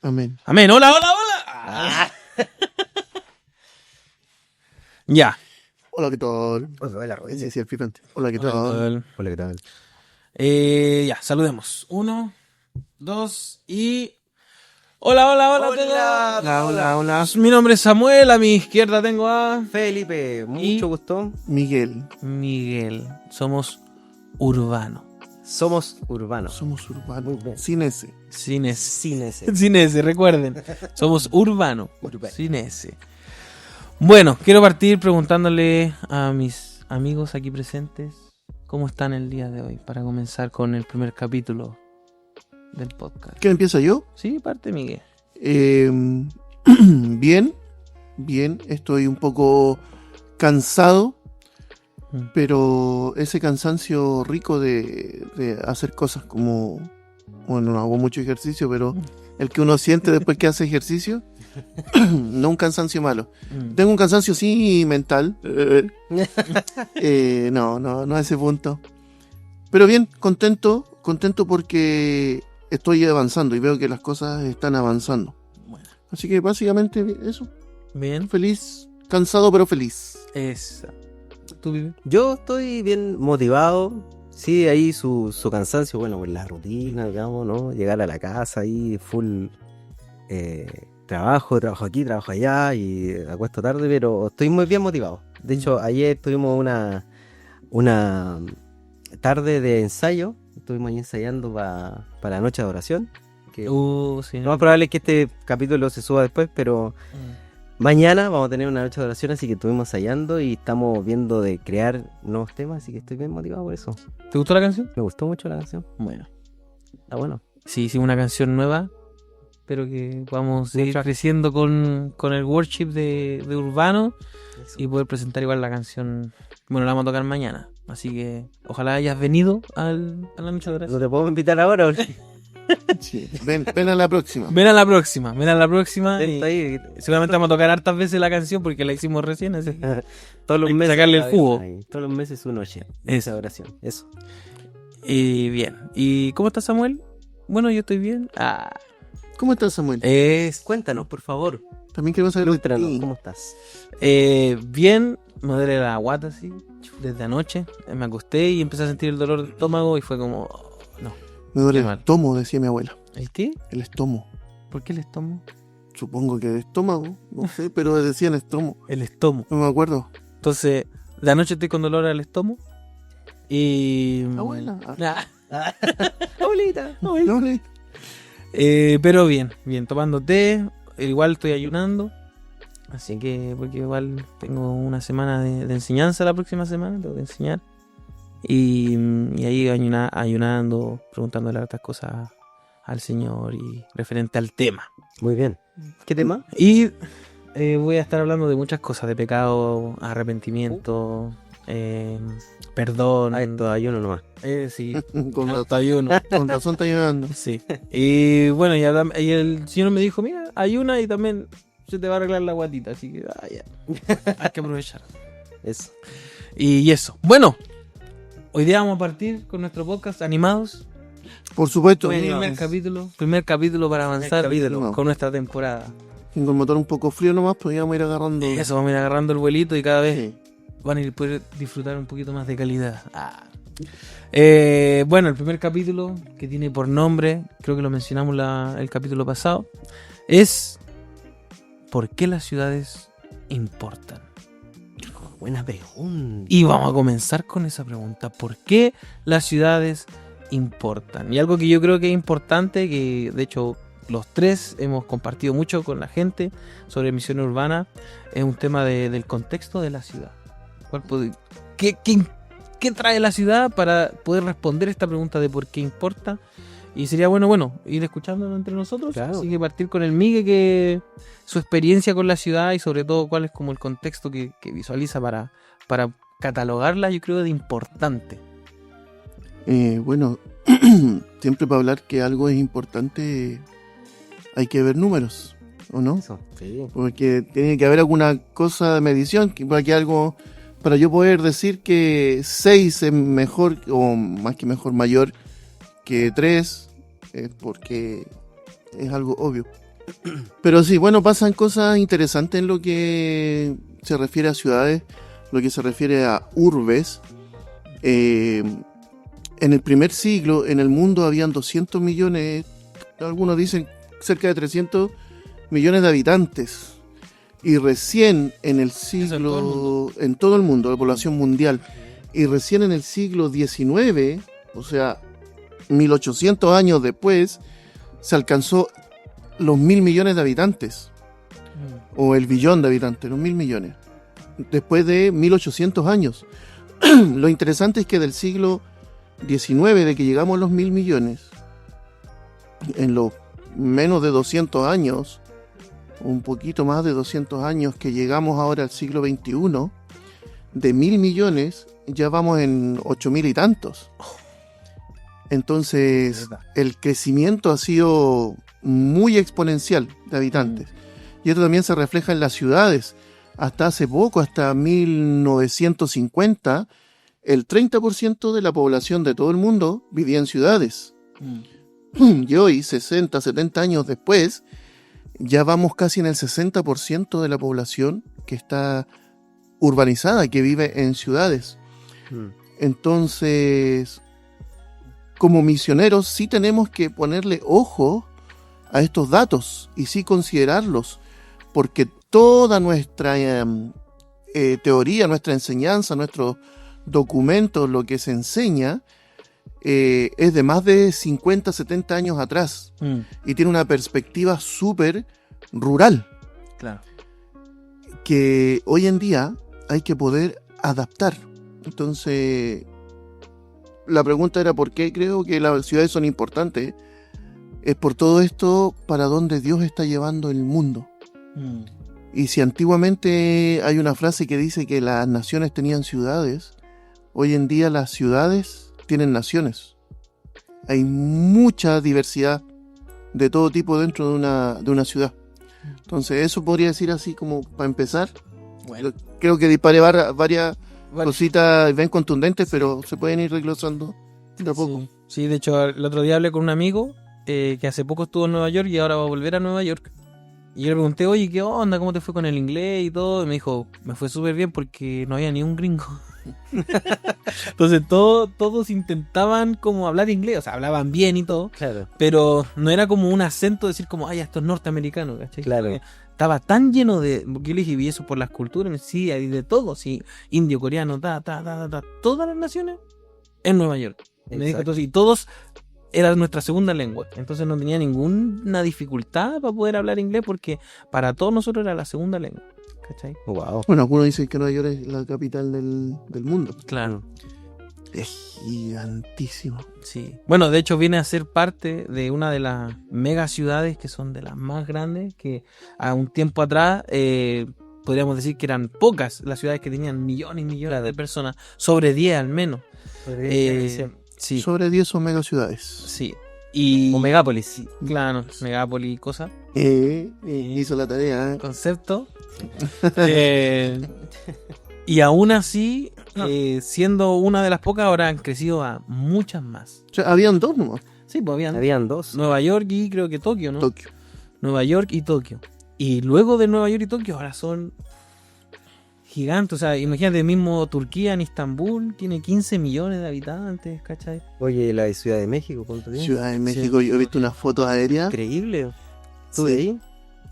Amén. Amén. Hola, hola, hola. Ah. Ya. Hola, ¿qué tal? Hola, Rodríguez. Sí, el picante. Hola, ¿qué Hola, tal? ¿qué tal? Hola, ¿qué tal? Ya, saludemos. 1, 2 y... Hola, hola, hola a todos. Hola. Mi nombre es Samuel, a mi izquierda tengo a... Felipe, Y- mucho gusto. Miguel. Miguel. Somos Urbano. Somos urbanos. Somos urbanos. Muy bien. Sin ese. Sin S. Sin ese. Sin S, recuerden. Somos Urbano. Urbano. Sin S. Bueno, quiero partir preguntándole a mis amigos aquí presentes cómo están el día de hoy para comenzar con el primer capítulo del podcast. ¿Qué empieza yo? Sí, parte Miguel. Bien. Estoy un poco cansado, pero ese cansancio rico de hacer cosas como... Bueno, no hago mucho ejercicio, pero el que uno siente después que hace ejercicio, no un cansancio malo. Tengo un cansancio sí mental. No a ese punto. Pero bien, contento porque estoy avanzando y veo que las cosas están avanzando. Bueno. Así que básicamente eso. Bien. Feliz, cansado pero feliz. Esa. ¿Tú, Vivi? Yo estoy bien motivado. Sí, ahí su cansancio, bueno, pues la rutina, digamos, ¿no? Llegar a la casa ahí, full trabajo aquí, trabajo allá y acuesto tarde, pero estoy muy bien motivado. De hecho, ayer tuvimos una tarde de ensayo. Estuvimos ahí ensayando para la noche de oración. Que Sí. lo más probable es que este capítulo se suba después, pero mañana vamos a tener una noche de oración, así que estuvimos ensayando y estamos viendo de crear nuevos temas, así que estoy bien motivado por eso. ¿Te gustó la canción? Me gustó mucho la canción. Bueno. Está bueno. Sí, hicimos una canción nueva. Espero que podamos seguir creciendo con el worship de Urbano y poder presentar igual la canción. Bueno, la vamos a tocar mañana. Así que ojalá hayas venido a la noche de No oración. te puedo invitar ahora, porque Sí. Ven a la próxima. Ven a la próxima. Y estoy ahí, seguramente vamos a tocar hartas veces la canción porque la hicimos recién. Así que todos los hay que meses. sacarle el jugo. Ahí, todos los meses su noche. Eso. Esa oración. Eso. Y bien. ¿Y cómo estás, Samuel? Bueno, yo estoy bien. ¿Cómo estás, Samuel? Cuéntanos, por favor. También queremos saber de Ilústranos, ti. ¿cómo estás? Bien, me duele la guata así, desde anoche. Me acosté y empecé a sentir el dolor de estómago y fue como... no. Me duele Qué el mal. estómago, decía mi abuela. ¿El qué? El estómago. ¿Por qué el estómago? Supongo que el estómago, no sé, pero decían estómago. El estómago. No me acuerdo. Entonces, de anoche estoy con dolor al estómago y... Abuela. Abuelita. No, no. Pero bien, tomando té. Igual estoy ayunando. Así que, porque igual tengo una semana de enseñanza la próxima semana, tengo que enseñar. Y ahí ayunando, preguntándole hartas cosas al Señor y referente al tema. Muy bien. ¿Qué tema? Y voy a estar hablando de muchas cosas, de pecado, arrepentimiento, perdón. Esto ayuno nomás. Sí, Con hasta ayuno. razón está ayudando. Sí. Y bueno, y el Señor me dijo, mira, ayuna y también se te va a arreglar la guatita, así que ya. Hay que aprovechar. Eso. Y eso. Bueno, hoy día vamos a partir con nuestro podcast Animados. Por supuesto. Primer capítulo para avanzar capítulo. con nuestra temporada. Tengo el motor un poco frío nomás, pero ya vamos a ir agarrando. Eso, vamos a ir agarrando el vuelito y cada vez Sí. van a ir poder disfrutar un poquito más de calidad. Bueno, el primer capítulo que tiene por nombre, creo que lo mencionamos el capítulo pasado, es ¿por qué las ciudades importan? Buena pregunta. Y vamos a comenzar con esa pregunta. ¿Por qué las ciudades importan? Y algo que yo creo que es importante, que de hecho los tres hemos compartido mucho con la gente sobre misión urbana, es un tema del contexto de la ciudad. ¿Qué trae la ciudad para poder responder esta pregunta de por qué importa? Y sería bueno ir escuchándolo entre nosotros. Claro. Así que partir con el Migue, que su experiencia con la ciudad y sobre todo cuál es como el contexto que visualiza para catalogarla, yo creo, de importante. Bueno, siempre para hablar que algo es importante hay que ver números, ¿o no? Eso. Sí. Porque tiene que haber alguna cosa de medición, para yo poder decir que 6 es mejor, o más que mejor, mayor que 3, porque es algo obvio. Pero sí, bueno, pasan cosas interesantes en lo que se refiere a ciudades, lo que se refiere a urbes. En el primer siglo, en el mundo habían 200 millones, algunos dicen cerca de 300 millones de habitantes. Y recién en el siglo, en todo el mundo, la población mundial, y recién en el siglo XIX, o sea, 1800 años después, se alcanzó los 1.000 millones de habitantes, o el billón de habitantes, los 1.000 millones, después de 1800 años. Lo interesante es que del siglo XIX, de que llegamos a los 1.000 millones, en los menos de 200 años, un poquito más de 200 años que llegamos ahora al siglo XXI, de 1.000 millones ya vamos en 8.000 y tantos. Entonces, el crecimiento ha sido muy exponencial de habitantes. Y esto también se refleja en las ciudades. Hasta hace poco, hasta 1950, el 30% de la población de todo el mundo vivía en ciudades. Y hoy, 60, 70 años después, ya vamos casi en el 60% de la población que está urbanizada, que vive en ciudades. Entonces, como misioneros sí tenemos que ponerle ojo a estos datos y sí considerarlos, porque toda nuestra teoría, nuestra enseñanza, nuestros documentos, lo que se enseña, es de más de 50, 70 años atrás y tiene una perspectiva súper rural. Claro. Que hoy en día hay que poder adaptar. Entonces, la pregunta era por qué creo que las ciudades son importantes. Es por todo esto para donde Dios está llevando el mundo. Y si antiguamente hay una frase que dice que las naciones tenían ciudades, hoy en día las ciudades tienen naciones. Hay mucha diversidad de todo tipo dentro de una ciudad. Entonces eso podría decir así como para empezar. Bueno. Creo que disparé varias cositas bien contundentes, pero se pueden ir desglosando de a poco. Sí, de hecho el otro día hablé con un amigo que hace poco estuvo en Nueva York y ahora va a volver a Nueva York. Y yo le pregunté, oye, ¿qué onda? ¿Cómo te fue con el inglés y todo? Y me dijo, me fue súper bien porque no había ni un gringo. Entonces todos intentaban como hablar inglés, o sea, hablaban bien y todo, claro, pero no era como un acento decir como, ay, esto es norteamericano, ¿cachai? Claro. Estaba tan lleno de, porque yo le dije, y eso por las culturas, sí, hay de todo, sí, indio, coreano, todas las naciones en Nueva York. Me dijo, entonces, y todos era nuestra segunda lengua, entonces no tenía ninguna dificultad para poder hablar inglés porque para todos nosotros era la segunda lengua. ¿Cachai? Wow. Bueno, algunos dicen que Nueva York es la capital del mundo. Claro. Es gigantísimo. Sí. Bueno, de hecho viene a ser parte de una de las mega ciudades que son de las más grandes, que a un tiempo atrás podríamos decir que eran pocas las ciudades que tenían millones y millones de personas, sobre 10 al menos. Sí. Sobre 10 son mega ciudades. Sí. Y... o megápolis. Sí, claro, megápolis y cosas. Hizo la tarea. Concepto. Y aún así, siendo una de las pocas, ahora han crecido a muchas más. O sea, habían dos nomás. Sí, pues habían dos. Nueva York y creo que Tokio, ¿no? Tokio. Nueva York y Tokio. Y luego de Nueva York y Tokio ahora son gigantes. O sea, imagínate mismo Turquía en Estambul, tiene 15 millones de habitantes, ¿cachai? Oye, la de Ciudad de México, ¿cuánto tiene? Ciudad de México, sí. Yo he visto unas fotos aéreas. Increíble. ¿Estuve ahí?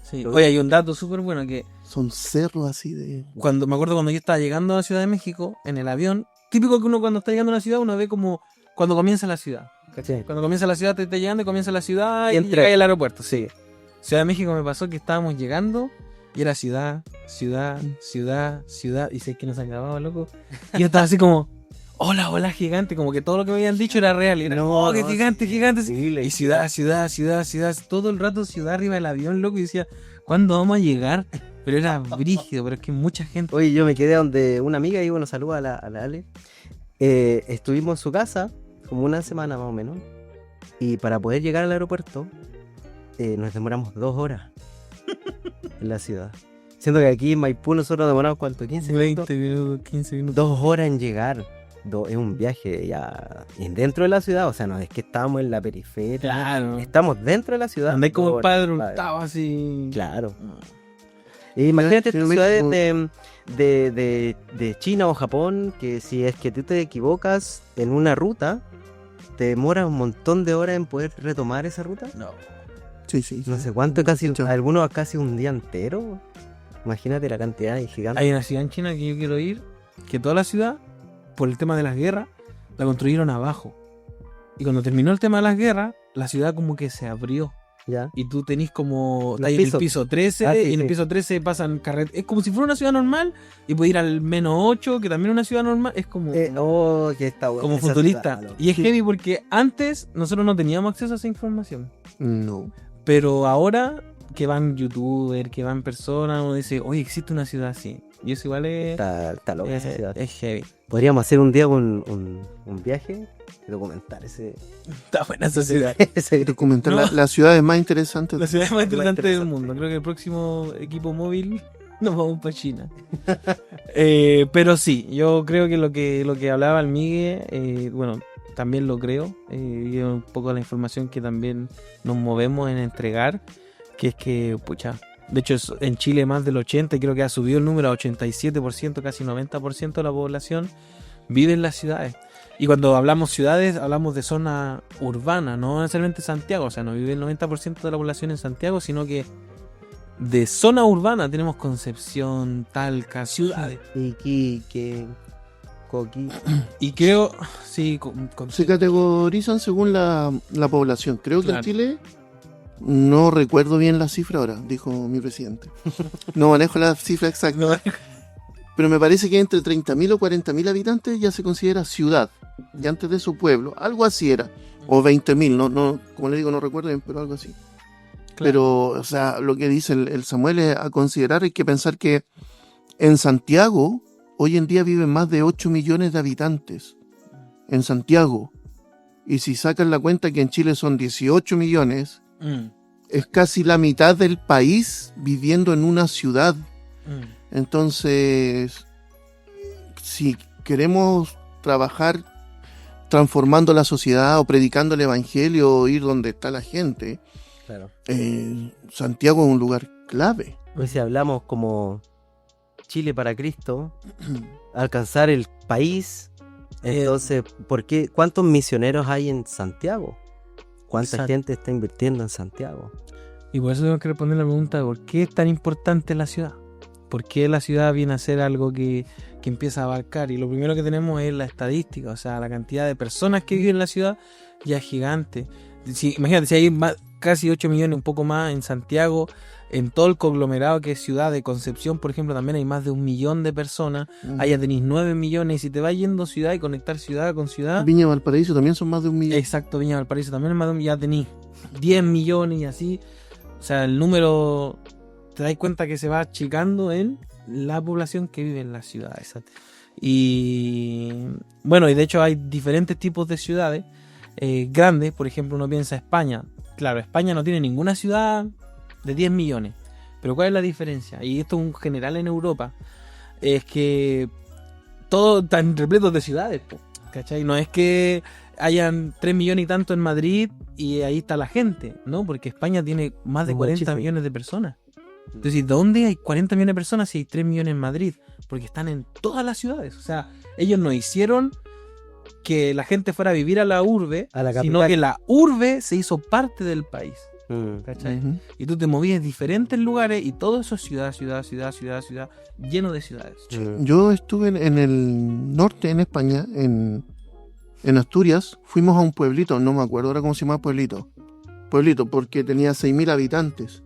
Sí. Oye, hay un dato súper bueno que... Son cerros así de... Me acuerdo cuando yo estaba llegando a la Ciudad de México, en el avión, típico que uno cuando está llegando a una ciudad, uno ve como cuando comienza la ciudad. ¿Cachai? Cuando comienza la ciudad, te está llegando y comienza la ciudad y llega al aeropuerto. Sí. Ciudad de México me pasó que estábamos llegando y era ciudad, y sé que nos acababa, loco. Y yo estaba así como, hola, gigante, como que todo lo que me habían dicho era real. Y era, qué gigante. Y ciudad, todo el rato ciudad arriba del avión, loco, y decía, ¿cuándo vamos a llegar? Pero era brígido, pero es que mucha gente... Oye, yo me quedé donde una amiga y bueno, saluda a la Ale. Estuvimos en su casa como una semana más o menos. Y para poder llegar al aeropuerto nos demoramos 2 horas en la ciudad. Siendo que aquí en Maipú nosotros demoramos ¿cuánto? 15 minutos. 20 minutos, 15 minutos. 2 horas en llegar. es un viaje ya dentro de la ciudad, o sea, no es que estamos en la periferia, Claro. estamos dentro de la ciudad. Andáis como el padre Claro. Hurtado así. Claro. Imagínate Pero ciudades México- de China o Japón, que si es que tú te equivocas en una ruta, te demora un montón de horas en poder retomar esa ruta. No. Sí, sí. No sé cuánto, casi Chao. algunos casi un día entero. Imagínate la cantidad de gigantes. Hay una ciudad en China que yo quiero ir, que toda la ciudad, por el tema de las guerras, la construyeron abajo. Y cuando terminó el tema de las guerras, la ciudad como que se abrió. Ya. Y tú tenés como... Los Estás en el pisos. piso 13, Ah, sí, y en el sí. piso 13 pasan carreteras. Es como si fuera una ciudad normal, y puedes ir al menos 8, que también es una ciudad normal. Es como... Que está bueno. como esa futurista. ciudad, loco. Y es heavy porque antes nosotros no teníamos acceso a esa información. No. Pero ahora que van youtubers, que van personas, uno dice, oye, existe una ciudad así. Y eso igual es, Está loca esa ciudad. es heavy. Podríamos hacer un día un viaje y documentar ese Está buena esa ciudad. Documentar No. las ciudades más interesantes. La ciudad más interesante del interesante. mundo. Creo que el próximo equipo móvil nos vamos para China. Pero sí, yo creo que lo que hablaba el Migue, bueno, también lo creo. Y es un poco la información que también nos movemos en entregar. Que es que, pucha, de hecho en Chile más del 80%, y creo que ha subido el número a 87%, casi 90% de la población vive en las ciudades. Y cuando hablamos ciudades, hablamos de zona urbana, no necesariamente Santiago. O sea, no vive el 90% de la población en Santiago, sino que de zona urbana tenemos Concepción, Talca, ciudades. Iquique, Coqui. Y creo, sí, Se categorizan según la población. Creo que Claro. en Chile, no recuerdo bien la cifra ahora, dijo mi presidente. No manejo la cifra exacta. no, Pero me parece que entre 30.000 o 40.000 habitantes ya se considera ciudad. Y antes de eso pueblo. Algo así era. O 20.000, no, como le digo, no recuerdo bien, pero algo así. Pero, o sea, lo que dice el Samuel es a considerar, hay que pensar que en Santiago, hoy en día viven más de 8 millones de habitantes. En Santiago. Y si sacan la cuenta que en Chile son 18 millones, es casi la mitad del país viviendo en una ciudad. Entonces, si queremos trabajar transformando la sociedad o predicando el evangelio o ir donde está la gente, Claro. Santiago es un lugar clave. Pues si hablamos como Chile para Cristo, alcanzar el país, entonces, ¿cuántos misioneros hay en Santiago? ¿Cuánta Exacto. gente está invirtiendo en Santiago? Y por eso tengo que responder la pregunta de por qué es tan importante la ciudad. ¿Por qué la ciudad viene a ser algo que empieza a abarcar? Y lo primero que tenemos es la estadística, o sea, la cantidad de personas que viven en la ciudad ya es gigante. Imagínate, si hay casi 8 millones, un poco más en Santiago, en todo el conglomerado que es ciudad de Concepción, por ejemplo, también hay más de 1 millón de personas. Allá tenéis 9 millones, y si te vas yendo ciudad y conectar ciudad con ciudad... Viña Valparaíso también son más de 1 millón. Exacto, Viña Valparaíso también es más de 1 millón, ya tenéis 10 millones y así. O sea, el número, te das cuenta que se va achicando en la población que vive en las ciudades. Y bueno, y de hecho hay diferentes tipos de ciudades grandes. Por ejemplo, uno piensa España. Claro, España no tiene ninguna ciudad de 10 millones. Pero ¿cuál es la diferencia? Y esto es un general en Europa. Es que todos están repletos de ciudades, po, ¿cachai? No es que hayan 3 millones y tanto en Madrid y ahí está la gente, ¿no? Porque España tiene más de 40 Muchísimo. millones de personas. Entonces, ¿dónde hay 40 millones de personas si hay 3 millones en Madrid? Porque están en todas las ciudades. O sea, ellos no hicieron que la gente fuera a vivir a la urbe, A la sino capital. que la urbe se hizo parte del país. ¿Cachai? Ujú. Y tú te movías en diferentes lugares y todo eso es ciudad, lleno de ciudades. Yo estuve en el norte, en España, en Asturias. Fuimos a un pueblito, no me acuerdo ahora cómo se llama el pueblito. Pueblito, porque tenía 6.000 habitantes.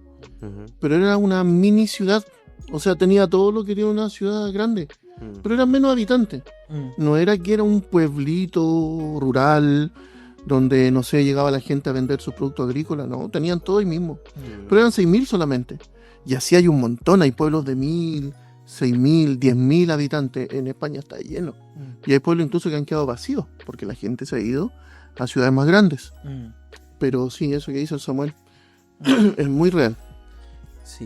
Pero era una mini ciudad. O sea, tenía todo lo que tiene una ciudad grande. Pero eran menos habitantes. No era que era un pueblito rural donde, no sé, llegaba la gente a vender sus productos agrícolas. No, tenían todo ahí mismo. Pero eran 6.000 solamente. Y así hay un montón. Hay pueblos de 1.000, 6.000, 10.000 habitantes. En España está lleno. Y hay pueblos incluso que han quedado vacíos porque la gente se ha ido a ciudades más grandes. Pero sí, eso que dice el Samuel es muy real. Sí.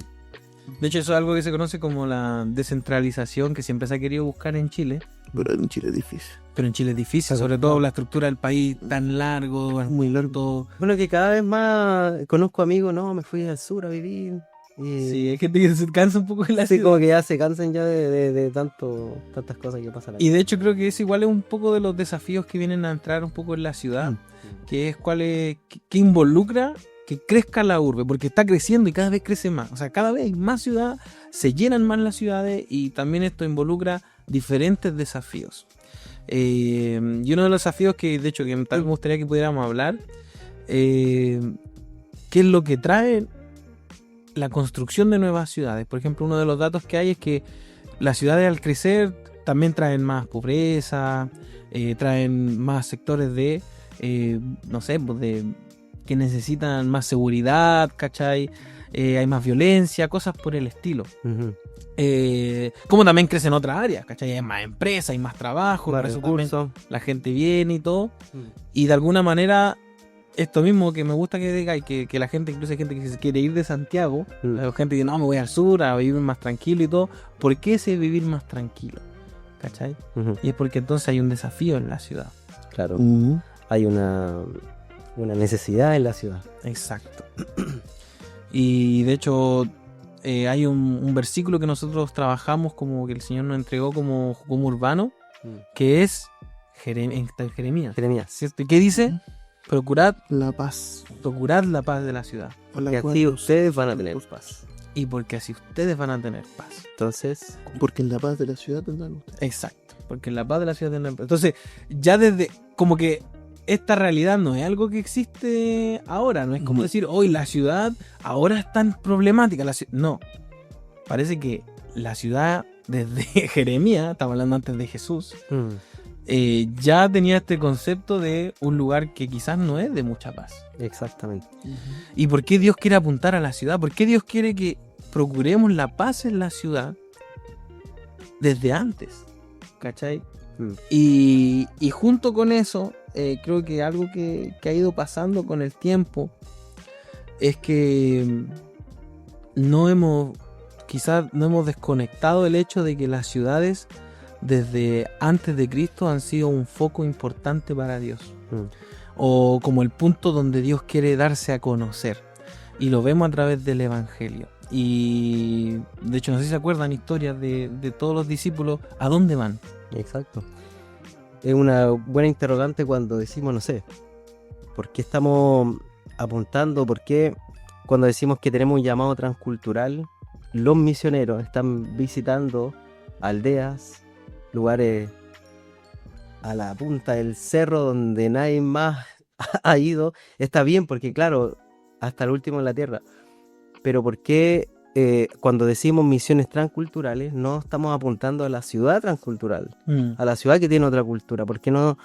De hecho, eso es algo que se conoce como la descentralización, que siempre se ha querido buscar en Chile. Pero en Chile es difícil. Pero en Chile es difícil, Está sobre complicado. todo la estructura del país tan largo, bueno, Muy largo. todo. Bueno, que cada vez más conozco amigos, no, me fui al sur a vivir. Sí, hay gente que se cansa un poco en la Así ciudad. como que ya se cansan ya de tantas cosas que pasan Y aquí. de hecho creo que es igual es un poco de los desafíos que vienen a entrar un poco en la ciudad, que es que involucra que crezca la urbe, porque está creciendo y cada vez crece más. O sea, cada vez hay más ciudad, se llenan más las ciudades y también esto involucra diferentes desafíos. Y uno de los desafíos que de hecho que tal vez me gustaría que pudiéramos hablar, ¿qué es lo que trae la construcción de nuevas ciudades? Por ejemplo, uno de los datos que hay es que las ciudades al crecer también traen más pobreza, traen más sectores de, no sé, pues de que necesitan más seguridad, ¿cachai? Hay más violencia, cosas por el estilo. Ujú. Como también crecen otras áreas, ¿cachai? Hay más empresas, hay más trabajo, Más por eso también recursos. la gente viene y todo. Y de alguna manera, esto mismo que me gusta que diga, y que la gente, incluso hay gente que se quiere ir de Santiago, hay gente que dice, no, me voy al sur a vivir más tranquilo y todo. ¿Por qué ese vivir más tranquilo? ¿Cachai? Ujú. Y es porque entonces hay un desafío en la ciudad. Claro, Mm. hay una necesidad en la ciudad. Exacto. Y de hecho, hay un versículo que nosotros trabajamos como que el Señor nos entregó como urbano, que es Jeremías. Jeremías. ¿Cierto? ¿Y qué dice? Procurad La paz. la paz de la ciudad. Por la Que cual así nos- ustedes van a tener paz. Y porque así ustedes van a tener paz. Entonces, Porque en la paz de la ciudad tendrán ustedes. Exacto. Porque la paz de la ciudad tendrán paz. Entonces, ya desde como que esta realidad no es algo que existe ahora. No es como No. decir, hoy la ciudad ahora es tan problemática. No. Parece que la ciudad desde Jeremías, estaba hablando antes de Jesús, ya tenía este concepto de un lugar que quizás no es de mucha paz. exactamente. ¿Y por qué Dios quiere apuntar a la ciudad? ¿Por qué Dios quiere que procuremos la paz en la ciudad desde antes? ¿Cachai? Y junto con eso, creo que algo que ha ido pasando con el tiempo es que quizás no hemos desconectado el hecho de que las ciudades desde antes de Cristo han sido un foco importante para Dios. O como el punto donde Dios quiere darse a conocer. Y lo vemos a través del Evangelio. Y de hecho, no sé si se acuerdan historias de todos los discípulos, ¿a dónde van? Exacto. Es una buena interrogante cuando decimos, no sé, ¿por qué estamos apuntando? ¿Por qué cuando decimos que tenemos un llamado transcultural, los misioneros están visitando aldeas, lugares a la punta del cerro donde nadie más ha ido? Está bien porque, claro, hasta el último en la tierra. Pero ¿por qué cuando decimos misiones transculturales no estamos apuntando a la ciudad transcultural? A la ciudad que tiene otra cultura. ¿Por qué no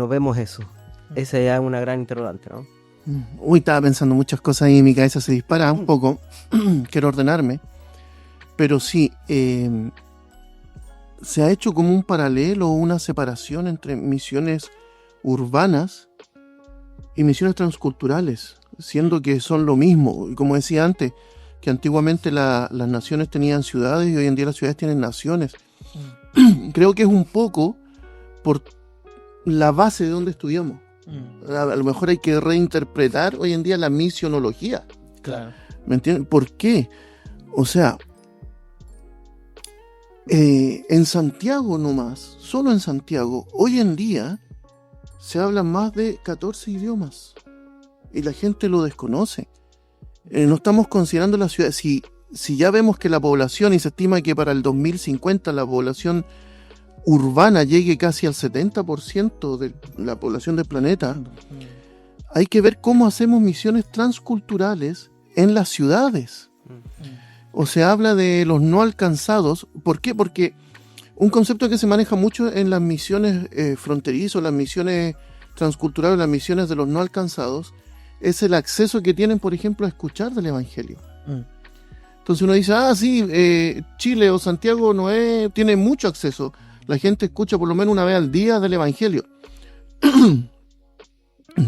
vemos eso? Esa es una gran interrogante, ¿no? Uy, estaba pensando muchas cosas y mi cabeza se dispara un poco. Quiero ordenarme. Pero sí, se ha hecho como un paralelo o una separación entre misiones urbanas y misiones transculturales, siendo que son lo mismo. Y como decía antes, que antiguamente las naciones tenían ciudades y hoy en día las ciudades tienen naciones. Creo que es un poco por la base de donde estudiamos. A lo mejor hay que reinterpretar hoy en día la misionología. Claro. ¿Me entiendes? ¿Por qué? O sea, en Santiago nomás, solo en Santiago, hoy en día se hablan más de 14 idiomas y la gente lo desconoce. No estamos considerando la ciudad. Si ya vemos que la población, y se estima que para el 2050 la población urbana llegue casi al 70% de la población del planeta, hay que ver cómo hacemos misiones transculturales en las ciudades. O se habla de los no alcanzados. ¿Por qué? Porque un concepto que se maneja mucho en las misiones fronterizas, las misiones transculturales, las misiones de los no alcanzados, es el acceso que tienen, por ejemplo, a escuchar del Evangelio. Entonces uno dice, sí, Chile o Santiago tiene mucho acceso. La gente escucha por lo menos una vez al día del Evangelio.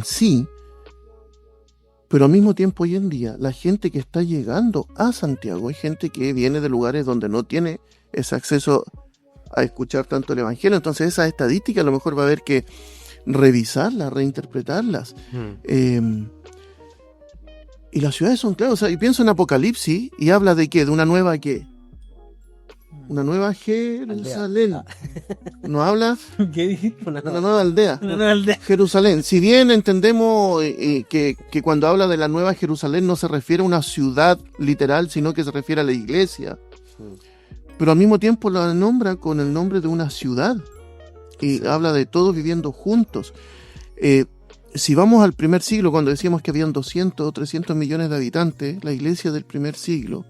Sí, pero al mismo tiempo hoy en día la gente que está llegando a Santiago, hay gente que viene de lugares donde no tiene ese acceso a escuchar tanto el Evangelio. Entonces esas estadísticas a lo mejor va a haber que revisarlas, reinterpretarlas. Y las ciudades son claras. O sea, y pienso en Apocalipsis y habla de ¿qué? De una nueva ¿qué? Una nueva Jerusalén. No habla ¿Qué dijiste? una nueva aldea. Una nueva aldea. Jerusalén. Si bien entendemos que cuando habla de la nueva Jerusalén no se refiere a una ciudad literal, sino que se refiere a la iglesia. Pero al mismo tiempo la nombra con el nombre de una ciudad. Y habla de todos viviendo juntos. Si vamos al primer siglo, cuando decíamos que habían 200 o 300 millones de habitantes, la iglesia del primer siglo,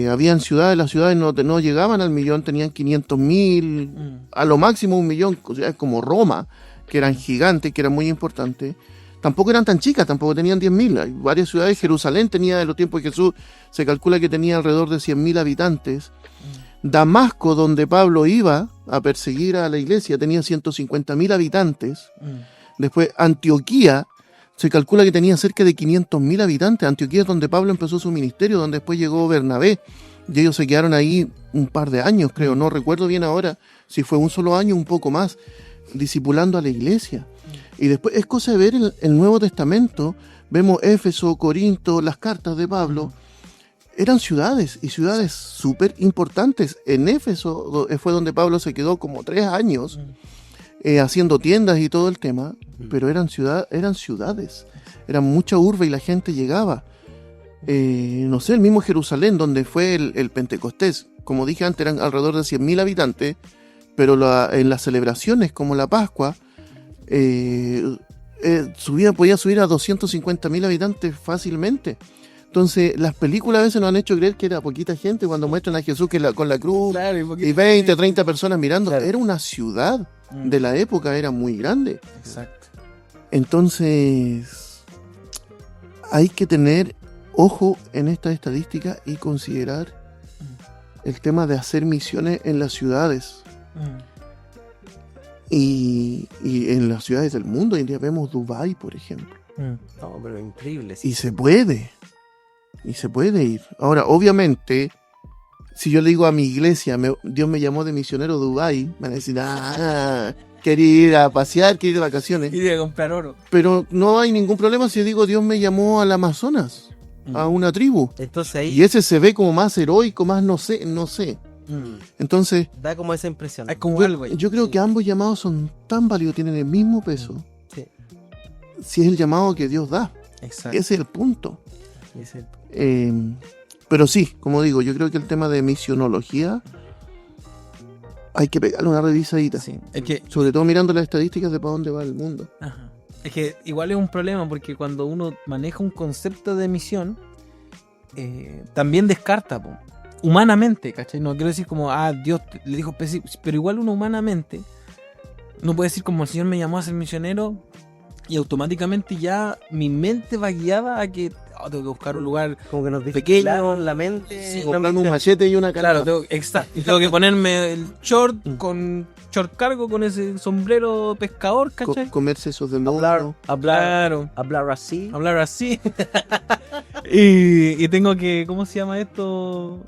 habían ciudades, las ciudades no llegaban al millón, tenían 500.000, a lo máximo 1.000.000, ciudades como Roma, que eran gigantes, que eran muy importantes. Tampoco eran tan chicas, tampoco tenían 10.000. Hay varias ciudades. Jerusalén tenía, en los tiempos de Jesús, se calcula que tenía alrededor de 100.000 habitantes. Damasco, donde Pablo iba a perseguir a la iglesia, tenía 150.000 habitantes. Después, Antioquía, se calcula que tenía cerca de 500.000 habitantes. Antioquía es donde Pablo empezó su ministerio, donde después llegó Bernabé. Y ellos se quedaron ahí un par de años, creo. No recuerdo bien ahora si fue un solo año, un poco más, discipulando a la iglesia. Y después es cosa de ver el Nuevo Testamento. Vemos Éfeso, Corinto, las cartas de Pablo. Eran ciudades, y ciudades súper importantes. En Éfeso fue donde Pablo se quedó como 3 años. Haciendo tiendas y todo el tema, pero eran ciudades, eran mucha urbe y la gente llegaba. No sé, el mismo Jerusalén, donde fue el Pentecostés, como dije antes, eran alrededor de 100.000 habitantes, pero en las celebraciones como la Pascua, podía subir a 250.000 habitantes fácilmente. Entonces, las películas a veces nos han hecho creer que era poquita gente cuando muestran a Jesús con la cruz, claro, y 20, 30 personas mirando. Claro. Era una ciudad de la época, era muy grande. Exacto. Entonces, hay que tener ojo en esta estadística y considerar el tema de hacer misiones en las ciudades. Y en las ciudades del mundo. Hoy en día vemos Dubái, por ejemplo. No, pero increíble. Sí. Y se puede ir. Ahora, obviamente, si yo le digo a mi iglesia, Dios me llamó de misionero a Dubái, me van a decir, quería ir a pasear, quería ir de vacaciones. Quería comprar oro. Pero no hay ningún problema si yo digo, Dios me llamó al Amazonas, a una tribu. Entonces ahí... Y ese se ve como más heroico, más no sé. Entonces... da como esa impresión. Es como algo ahí. Yo creo que ambos llamados son tan válidos, tienen el mismo peso. Sí. Si es el llamado que Dios da. Exacto. Ese es el punto. Pero sí, como digo, yo creo que el tema de misionología hay que pegarle una revisadita. Sí. Es que, sobre todo mirando las estadísticas de para dónde va el mundo. Ajá. Es que igual es un problema porque cuando uno maneja un concepto de misión, también descarta, humanamente, ¿cachai? No quiero decir como, Dios le dijo específico, pero igual uno humanamente no puede decir como el Señor me llamó a ser misionero y automáticamente ya mi mente va guiada a que tengo que buscar un lugar como que nos pequeño, la mente, sí, comprarme un machete y una cara. Claro, tengo que ponerme el short con short cargo con ese sombrero pescador, ¿cachai? Comerse esos demonios. Hablar así. y tengo que, ¿cómo se llama esto?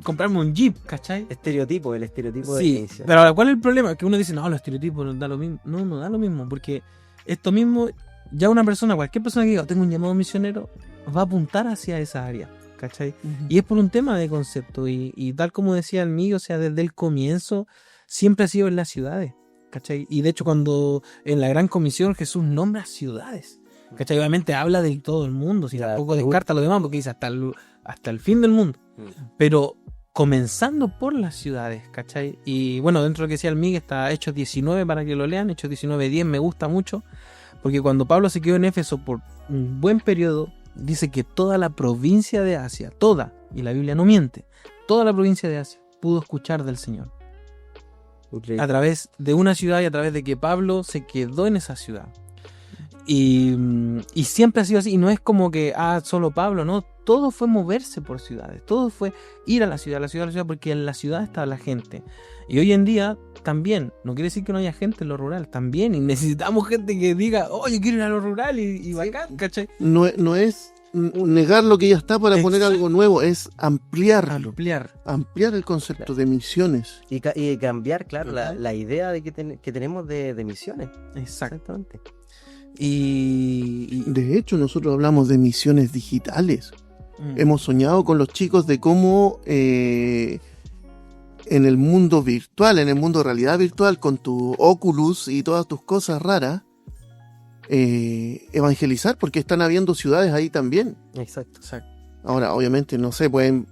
Comprarme un jeep, ¿cachai? El estereotipo de sí, inicio. pero ¿cuál es el problema? Que uno dice, no, los estereotipos no da lo mismo. No da lo mismo, porque esto mismo, ya cualquier persona que diga, tengo un llamado misionero, va a apuntar hacia esa área, ¿cachai? Y es por un tema de concepto, y tal como decía el mío, o sea, desde el comienzo, siempre ha sido en las ciudades, ¿cachai? Y de hecho cuando en la Gran Comisión Jesús nombra ciudades, ¿cachai? Obviamente habla de todo el mundo, si tampoco descarta lo demás, porque dice hasta el fin del mundo, pero comenzando por las ciudades, ¿cachai? Y bueno, dentro de lo que decía el Miguel está Hechos 19 para que lo lean, Hechos 19:10 me gusta mucho, porque cuando Pablo se quedó en Éfeso por un buen periodo, dice que toda la provincia de Asia, toda, y la Biblia no miente, toda la provincia de Asia pudo escuchar del Señor. A través de una ciudad y a través de que Pablo se quedó en esa ciudad. Y siempre ha sido así, y no es como que solo Pablo, no, todo fue moverse por ciudades, todo fue ir a la ciudad, porque en la ciudad estaba la gente. Y hoy en día también, no quiere decir que no haya gente en lo rural, también, y necesitamos gente que diga, yo quiero ir a lo rural y bacán, ¿cachai? No es negar lo que ya está para poner algo nuevo, es ampliar el concepto de misiones. Y cambiar, claro, la idea de que tenemos de misiones. Exactamente. Y de hecho, nosotros hablamos de misiones digitales. Hemos soñado con los chicos de cómo en el mundo virtual, en el mundo de realidad virtual, con tu Oculus y todas tus cosas raras, evangelizar, porque están habiendo ciudades ahí también. Exacto. Ahora, obviamente, no sé, pueden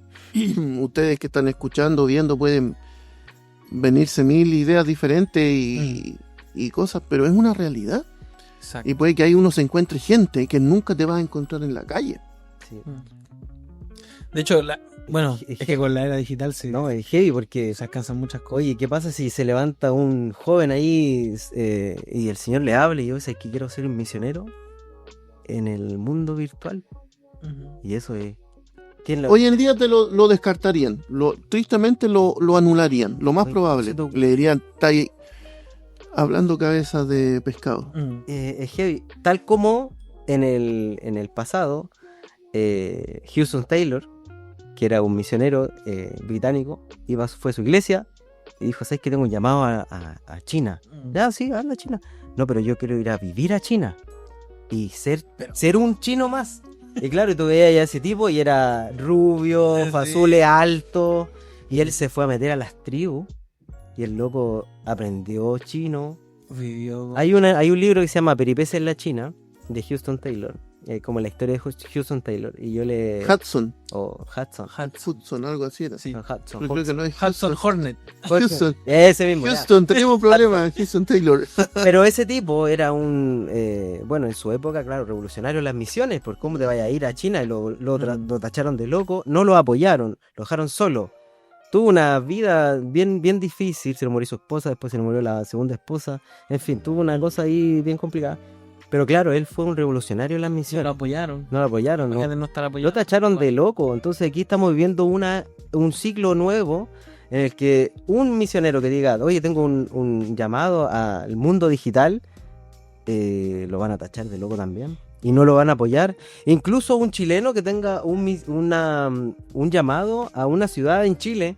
ustedes que están escuchando, viendo, pueden venirse mil ideas diferentes y cosas, pero es una realidad. Exacto. Y puede que ahí uno se encuentre gente que nunca te vas a encontrar en la calle. Sí. De hecho, es que con la era digital no, es heavy porque se alcanzan muchas cosas. Oye, ¿qué pasa si se levanta un joven ahí y el Señor le habla y yo sé que quiero ser un misionero en el mundo virtual? Y eso es... Hoy en día te lo descartarían, tristemente lo anularían, lo más probable. Le dirían, está ahí hablando cabezas de pescado. Es heavy. Tal como en el pasado, Hudson Taylor, que era un misionero británico, fue a su iglesia y dijo, ¿sabes que tengo un llamado a China? Ya, sí, anda a China. No, pero yo quiero ir a vivir a China y ser un chino más. Y claro, tú veías a ese tipo y era rubio, azul, alto, y él se fue a meter a las tribus y el loco aprendió chino. Hay un libro que se llama Peripecias en la China, de Hudson Taylor. Como la historia de Hudson Taylor. Y yo le... Hudson, algo así era. Sí. Hudson. Creo que no es Hudson Hornet. Houston. Ese mismo. Houston, tenemos problemas, Hudson Taylor. Pero ese tipo era un... en su época, claro, revolucionario en las misiones. Por cómo te vaya a ir a China. Y lo tacharon de loco. No lo apoyaron. Lo dejaron solo. Tuvo una vida bien, bien difícil. Se le murió su esposa. Después se le murió la segunda esposa. En fin, tuvo una cosa ahí bien complicada. Pero claro, él fue un revolucionario en las misiones. No lo apoyaron. No lo apoyaron. No estar apoyado. Lo tacharon de loco. Entonces aquí estamos viviendo un ciclo nuevo en el que un misionero que diga, oye, tengo un llamado al mundo digital, lo van a tachar de loco también. Y no lo van a apoyar. Incluso un chileno que tenga un llamado a una ciudad en Chile.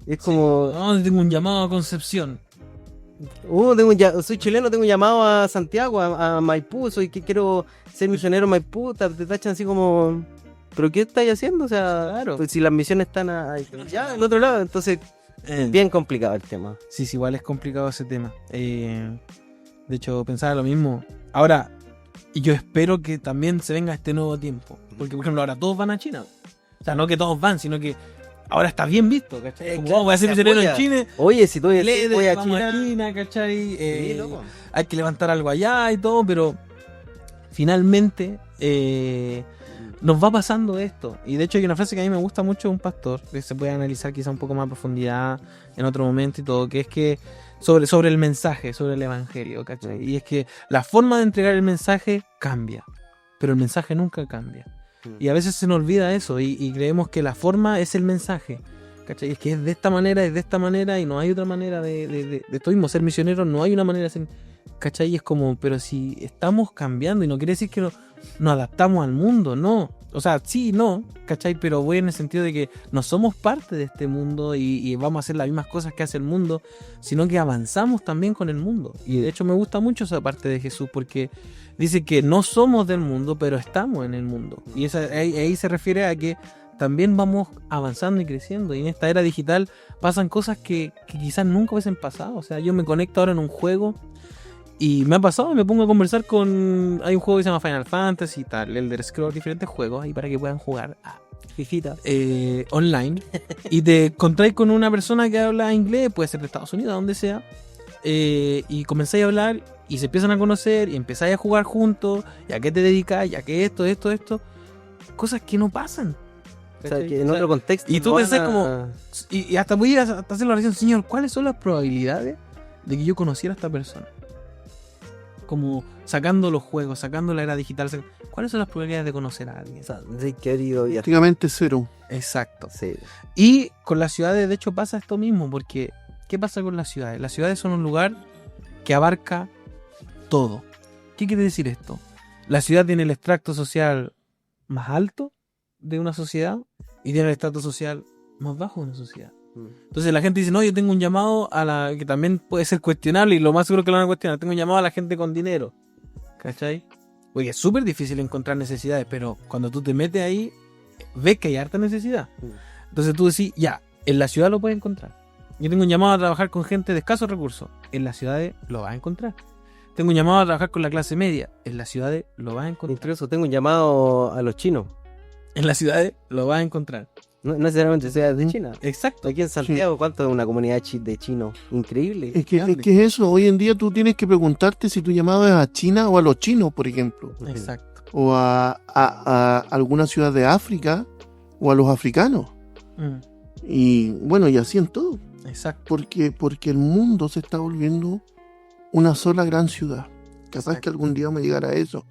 Es como... No, tengo un llamado a Concepción. Soy chileno, tengo un llamado a Santiago, a Maipú, quiero ser misionero en Maipú, te tachan así como, ¿pero qué estáis haciendo? O sea, claro, pues si las misiones están ya al otro lado, entonces bien complicado el tema. Sí, igual es complicado ese tema. De hecho, pensaba lo mismo. Ahora, yo espero que también se venga este nuevo tiempo, porque por ejemplo ahora todos van a China. O sea, no que todos van, sino que ahora está bien visto, ¿cachai? Como voy a ser misionero en China. Oye, si tú voy a China, ¿cachai? Hay que levantar algo allá y todo, pero finalmente nos va pasando esto. Y de hecho hay una frase que a mí me gusta mucho de un pastor, que se puede analizar quizá un poco más a profundidad en otro momento y todo, que es que sobre el mensaje, sobre el evangelio, ¿cachai? Y es que la forma de entregar el mensaje cambia, pero el mensaje nunca cambia. Y a veces se nos olvida eso y creemos que la forma es el mensaje, ¿cachai? Es que es de esta manera y no hay otra manera de esto mismo, ser misionero no hay una manera de ser, ¿cachai? Y es como, pero si estamos cambiando y no quiere decir que nos adaptamos al mundo, no. O sea, sí, no, ¿cachai? Pero voy en el sentido de que no somos parte de este mundo y vamos a hacer las mismas cosas que hace el mundo, sino que avanzamos también con el mundo. Y de hecho me gusta mucho esa parte de Jesús porque dice que no somos del mundo, pero estamos en el mundo. Y ahí se refiere a que también vamos avanzando y creciendo. Y en esta era digital pasan cosas que quizás nunca hubiesen pasado. O sea, yo me conecto ahora en un juego y me ha pasado, me pongo a conversar con... Hay un juego que se llama Final Fantasy y tal, Elder Scrolls, diferentes juegos ahí para que puedan jugar Fifita online. Y te encontráis con una persona que habla inglés, puede ser de Estados Unidos, donde sea. Y comenzáis a hablar y se empiezan a conocer y empezáis a jugar juntos. ¿Y a qué te dedicas? ¿Y a qué esto? Cosas que no pasan. O sea, que en otro contexto. Y tú pensás como... Y hasta voy a hacer la oración, Señor, ¿cuáles son las probabilidades de que yo conociera a esta persona? Como sacando los juegos, sacando la era digital. ¿Cuáles son las probabilidades de conocer a alguien? O sea, querido, prácticamente cero. Exacto. Sí. Y con las ciudades, de hecho, pasa esto mismo, porque ¿qué pasa con las ciudades? Las ciudades son un lugar que abarca todo. ¿Qué quiere decir esto? La ciudad tiene el extracto social más alto de una sociedad y tienen el estatus social más bajo de una sociedad. Entonces la gente dice, no, yo tengo un llamado a la que también puede ser cuestionable y lo más seguro que lo van a cuestionar, tengo un llamado a la gente con dinero, ¿cachai? Porque es súper difícil encontrar necesidades, pero cuando tú te metes ahí, ves que hay harta necesidad. Entonces tú decís, ya, en la ciudad lo puedes encontrar. Yo tengo un llamado a trabajar con gente de escasos recursos, en las ciudades lo vas a encontrar. Tengo un llamado a trabajar con la clase media, en las ciudades lo vas a encontrar. Incluso tengo un llamado a los chinos. En las ciudades lo vas a encontrar. No necesariamente ciudades de China. Exacto. Aquí en Santiago, ¿cuánto es una comunidad de chinos? Increíble. Es que es eso, hoy en día tú tienes que preguntarte si tu llamado es a China o a los chinos, por ejemplo. Exacto. O a alguna ciudad de África o a los africanos. Y bueno, y así en todo. Exacto. Porque el mundo se está volviendo una sola gran ciudad. Capaz que algún día me llegara a eso.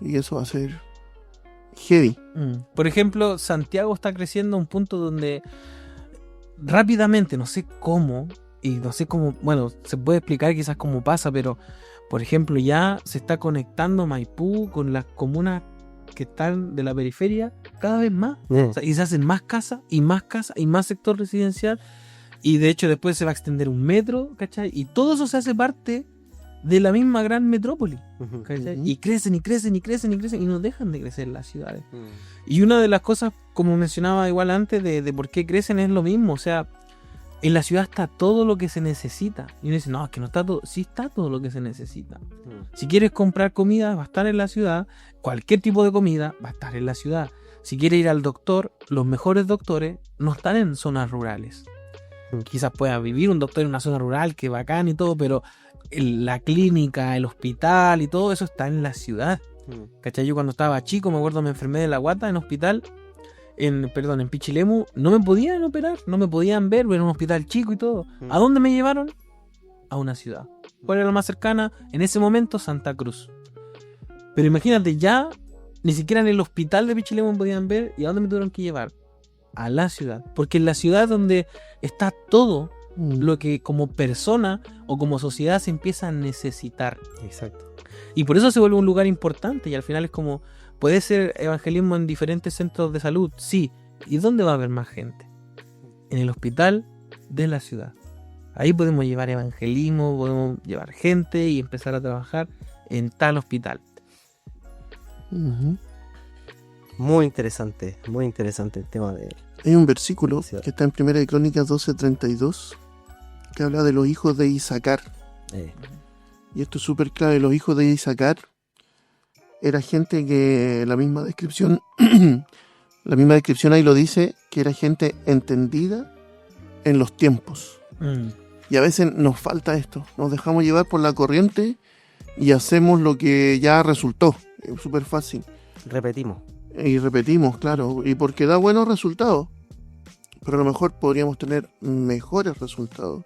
Y eso va a ser heavy. Por ejemplo, Santiago está creciendo a un punto donde rápidamente, no sé cómo, y no sé cómo, bueno, se puede explicar quizás cómo pasa, pero por ejemplo ya se está conectando Maipú con las comunas que están de la periferia cada vez más. O sea, y se hacen más casas y más casas y más sector residencial, y de hecho después se va a extender un metro, ¿cachai? Y todo eso se hace parte de la misma gran metrópoli, ¿cachai? Y crecen y crecen y crecen y crecen y no dejan de crecer las ciudades. Y una de las cosas, como mencionaba igual antes, de por qué crecen es lo mismo. O sea, en la ciudad está todo lo que se necesita. Y uno dice, no, es que no está todo. Sí está todo lo que se necesita. Si quieres comprar comida, va a estar en la ciudad. Cualquier tipo de comida va a estar en la ciudad. Si quieres ir al doctor, los mejores doctores no están en zonas rurales. Quizás pueda vivir un doctor en una zona rural, que bacán y todo, pero la clínica, el hospital y todo eso está en la ciudad. ¿Cachai? Yo cuando estaba chico, me acuerdo, me enfermé de la guata en hospital, en Pichilemu, no me podían operar, no me podían ver, era un hospital chico y todo. ¿A dónde me llevaron? A una ciudad. ¿Cuál era la más cercana? En ese momento, Santa Cruz. Pero imagínate, ya ni siquiera en el hospital de Pichilemu me podían ver. ¿Y a dónde me tuvieron que llevar? A la ciudad. Porque en la ciudad donde está todo lo que como persona o como sociedad se empieza a necesitar. Exacto. Y por eso se vuelve un lugar importante, y al final es como, puede ser evangelismo en diferentes centros de salud, sí. ¿Y dónde va a haber más gente? En el hospital de la ciudad. Ahí podemos llevar evangelismo, podemos llevar gente y empezar a trabajar en tal hospital. Muy interesante el tema de... Hay un versículo que está en 1 de Crónicas 12:32 que habla de los hijos de Isaacar. Y esto es súper clave. Los hijos de Isaacar era gente que la misma descripción ahí lo dice, que era gente entendida en los tiempos. Y a veces nos falta esto. Nos dejamos llevar por la corriente y hacemos lo que ya resultó. Es súper fácil. Repetimos, claro. Y porque da buenos resultados. Pero a lo mejor podríamos tener mejores resultados.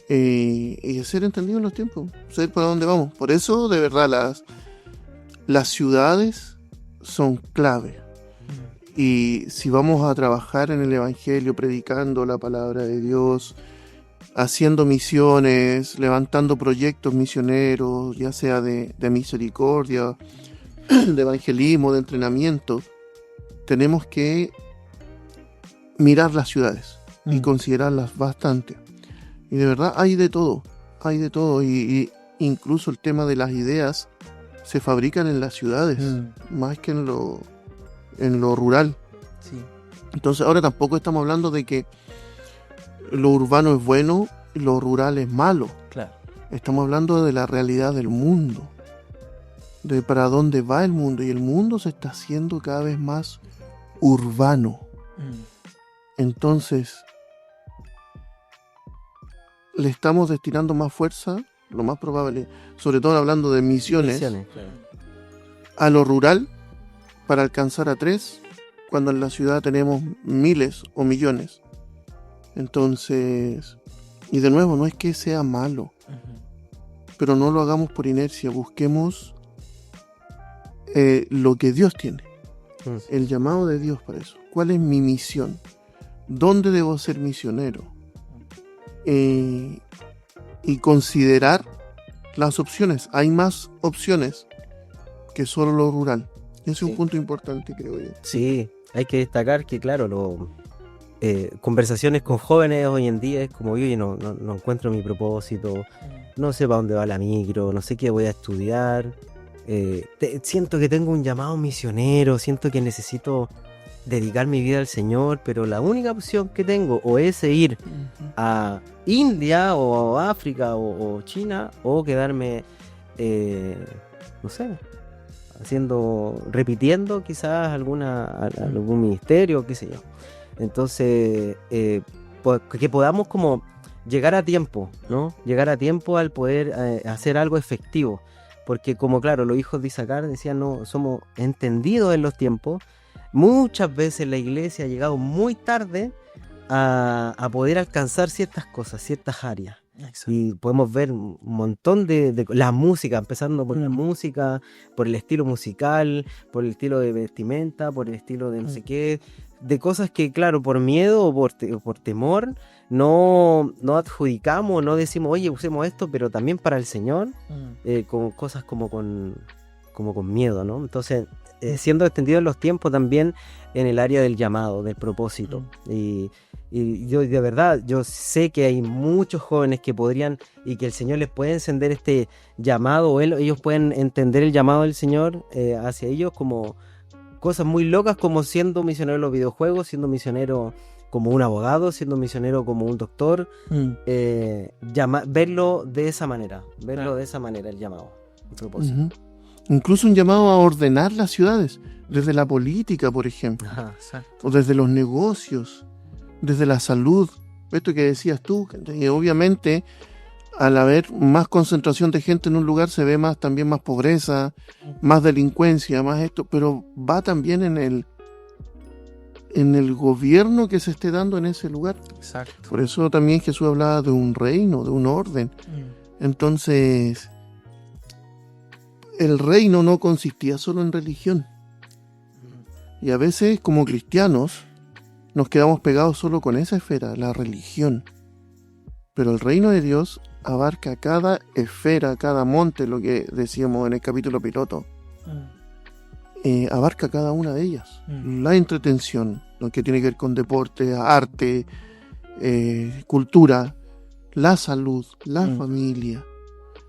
Y ser entendido en los tiempos. Saber para dónde vamos. Por eso, de verdad, las ciudades son clave. Y si vamos a trabajar en el Evangelio, predicando la palabra de Dios, haciendo misiones, levantando proyectos misioneros, ya sea de misericordia, de evangelismo, de entrenamiento, tenemos que mirar las ciudades y considerarlas bastante. Y de verdad hay de todo, y incluso el tema de las ideas se fabrican en las ciudades, más que en lo rural. Sí. Entonces ahora tampoco estamos hablando de que lo urbano es bueno y lo rural es malo. Claro. Estamos hablando de la realidad del mundo, de para dónde va el mundo, y el mundo se está haciendo cada vez más urbano. Entonces le estamos destinando más fuerza, lo más probable, sobre todo hablando de misiones, claro, a lo rural, para alcanzar a 3, cuando en la ciudad tenemos miles o millones. Entonces, y de nuevo, no es que sea malo, pero no lo hagamos por inercia, busquemos lo que Dios tiene, el llamado de Dios para eso. ¿Cuál es mi misión? ¿Dónde debo ser misionero? Y considerar las opciones. Hay más opciones que solo lo rural. Ese es un punto importante, creo yo. Sí, hay que destacar que, claro, conversaciones con jóvenes hoy en día es como, oye, no encuentro mi propósito, no sé para dónde va la micro, no sé qué voy a estudiar, siento que tengo un llamado misionero, siento que necesito dedicar mi vida al Señor, pero la única opción que tengo o es ir a India o a África o China, o quedarme, no sé, repitiendo quizás algún ministerio, qué sé yo. Entonces, que podamos como llegar a tiempo, ¿no? Llegar a tiempo al poder hacer algo efectivo. Porque como claro, los hijos de Isaacar decían, no, somos entendidos en los tiempos. Muchas veces la iglesia ha llegado muy tarde a poder alcanzar ciertas cosas, ciertas áreas. Exacto. Y podemos ver un montón de la música, empezando por la música, por el estilo musical, por el estilo de vestimenta, por el estilo de no sé qué, de cosas que claro, por miedo o por temor no adjudicamos, no decimos, oye, usemos esto, pero también para el Señor, con cosas como con miedo, ¿no? Entonces, siendo extendido en los tiempos también en el área del llamado, del propósito. Y yo de verdad, yo sé que hay muchos jóvenes que podrían y que el Señor les puede encender este llamado, o ellos pueden entender el llamado del Señor hacia ellos como cosas muy locas, como siendo misionero en los videojuegos, siendo misionero como un abogado, siendo misionero como un doctor, verlo de esa manera, el llamado, el propósito. Uh-huh. Incluso un llamado a ordenar las ciudades, desde la política, por ejemplo, o desde los negocios, desde la salud. Esto que decías tú, que obviamente al haber más concentración de gente en un lugar se ve también más pobreza, más delincuencia, más esto, pero va también en el gobierno que se esté dando en ese lugar. Exacto. Por eso también Jesús hablaba de un reino, de un orden. Entonces, el reino no consistía solo en religión. Y a veces, como cristianos, nos quedamos pegados solo con esa esfera, la religión. Pero el reino de Dios abarca cada esfera, cada monte, lo que decíamos en el capítulo piloto. Abarca cada una de ellas. La entretención, lo que tiene que ver con deporte, arte, cultura, la salud, la familia.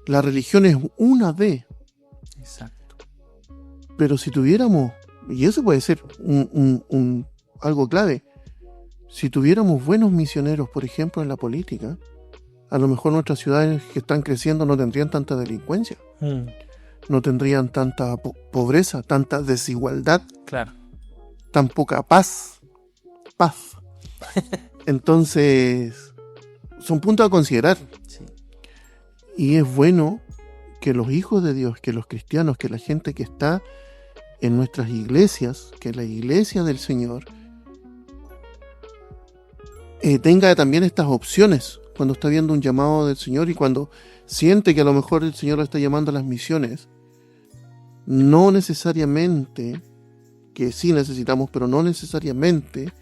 La religión es una de. Exacto. Pero si tuviéramos, y eso puede ser algo clave, si tuviéramos buenos misioneros, por ejemplo, en la política, a lo mejor nuestras ciudades que están creciendo no tendrían tanta delincuencia, no tendrían tanta pobreza, tanta desigualdad, claro, tan poca paz. Entonces, son puntos a considerar. Sí. Y es bueno que los hijos de Dios, que los cristianos, que la gente que está en nuestras iglesias, que la iglesia del Señor, tenga también estas opciones cuando está viendo un llamado del Señor y cuando siente que a lo mejor el Señor lo está llamando a las misiones. No necesariamente, que sí necesitamos, pero no necesariamente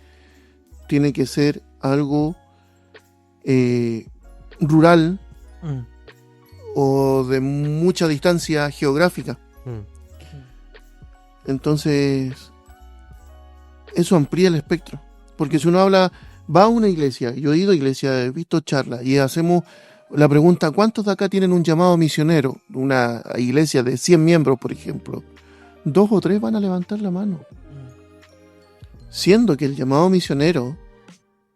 tiene que ser algo rural o de mucha distancia geográfica. Entonces, eso amplía el espectro. Porque si uno va a una iglesia, yo he ido a iglesia, he visto charlas y hacemos la pregunta, ¿cuántos de acá tienen un llamado misionero? Una iglesia de 100 miembros, por ejemplo. 2 o 3 van a levantar la mano. Siendo que el llamado misionero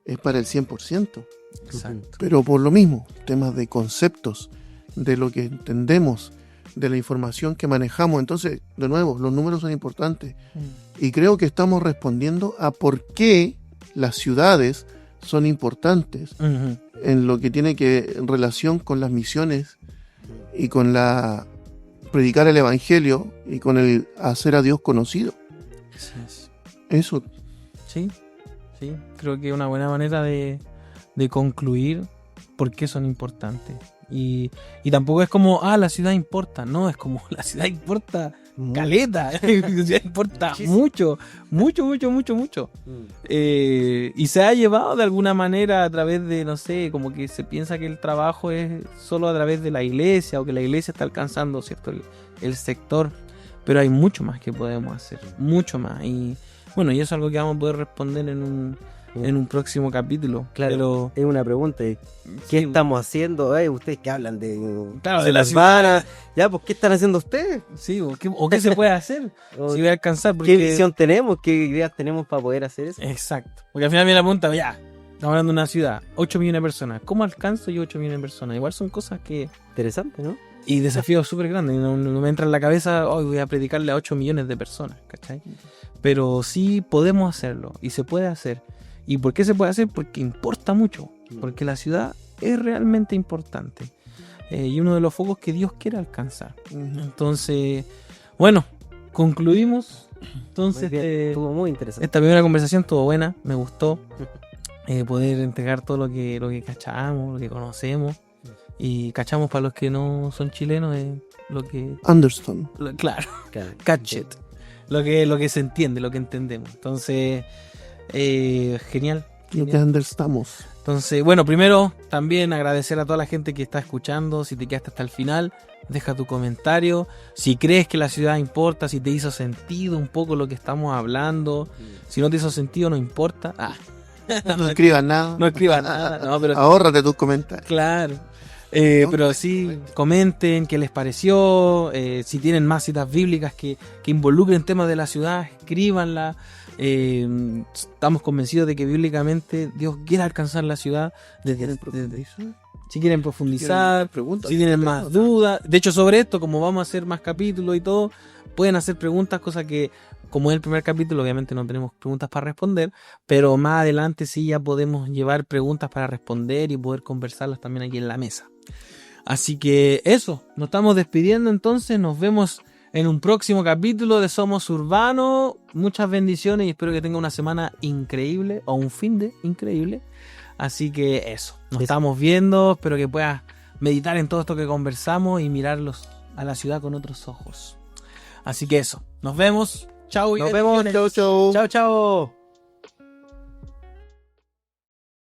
es para el 100%. Exacto. Pero por lo mismo, temas de conceptos, de lo que entendemos, de la información que manejamos. Entonces, de nuevo, los números son importantes. Y creo que estamos respondiendo a por qué las ciudades son importantes en lo que tiene en relación con las misiones y con la predicar el evangelio y con el hacer a Dios conocido. Eso. Sí, creo que es una buena manera de concluir por qué son importantes. Y tampoco es como, la ciudad importa, no, es como la ciudad importa caleta, la ciudad importa mucho. Y se ha llevado de alguna manera a través de, no sé, como que se piensa que el trabajo es solo a través de la iglesia o que la iglesia está alcanzando, ¿cierto? El sector. pero hay mucho más que podemos hacer, mucho más. Y bueno, y eso es algo que vamos a poder responder en un próximo capítulo. Claro, pero es una pregunta. ¿Qué sí, estamos haciendo? Ustedes que hablan de, claro, de de la las ciudad. vanas. Ya, pues, ¿qué están haciendo ustedes? sí, o qué se puede hacer O si voy a alcanzar. ¿Qué Porque, visión tenemos? ¿Qué ideas tenemos para poder hacer eso? exacto, porque al final viene la pregunta, ya, estamos hablando de una ciudad, 8 millones de personas, ¿cómo alcanzo yo 8 millones de personas? Igual son cosas que... Interesante, ¿no? Y desafíos súper grandes. No me entra en la cabeza, hoy voy a predicarle a 8 millones de personas, ¿cachai? Pero sí podemos hacerlo y se puede hacer. ¿Y por qué se puede hacer? Porque importa mucho. Porque la ciudad es realmente importante. Y uno de los focos que Dios quiere alcanzar. Entonces, bueno, concluimos. Entonces, Muy bien, estuvo muy interesante. esta primera conversación estuvo buena, me gustó. Poder entregar todo lo que cachamos, lo que conocemos. Y cachamos para los que no son chilenos, lo que... Understand. Claro, Claro. catch it. Lo que se entiende, lo que entendemos. Entonces, genial. Lo que understamos. Entonces, bueno, primero también agradecer a toda la gente que está escuchando. Si te quedaste hasta el final, deja tu comentario. Si crees que la ciudad importa, si te hizo sentido un poco lo que estamos hablando. Si no te hizo sentido, no importa. No escribas nada. No escribas nada. No, pero Ahórrate tus comentarios. claro. Pero sí, comenten qué les pareció. Si tienen más citas bíblicas que involucren temas de la ciudad, escríbanla. Estamos convencidos de que bíblicamente Dios quiere alcanzar la ciudad. Si quieren profundizar, Preguntas. si tienen más dudas. De hecho, sobre esto, como vamos a hacer más capítulos y todo, pueden hacer preguntas, cosa que, como es el primer capítulo, obviamente no tenemos preguntas para responder, pero más adelante sí ya podemos llevar preguntas para responder y poder conversarlas también aquí en la mesa. Así que eso, nos estamos despidiendo entonces, nos vemos en un próximo capítulo de Somos Urbanos. Muchas bendiciones y espero que tenga una semana increíble o un fin de increíble. Así que eso, nos estamos viendo, espero que puedas meditar en todo esto que conversamos y mirarlos a la ciudad con otros ojos. Así que eso, nos vemos. Chao y Nos vemos. bendiciones. Chau, chau. Chao, chao.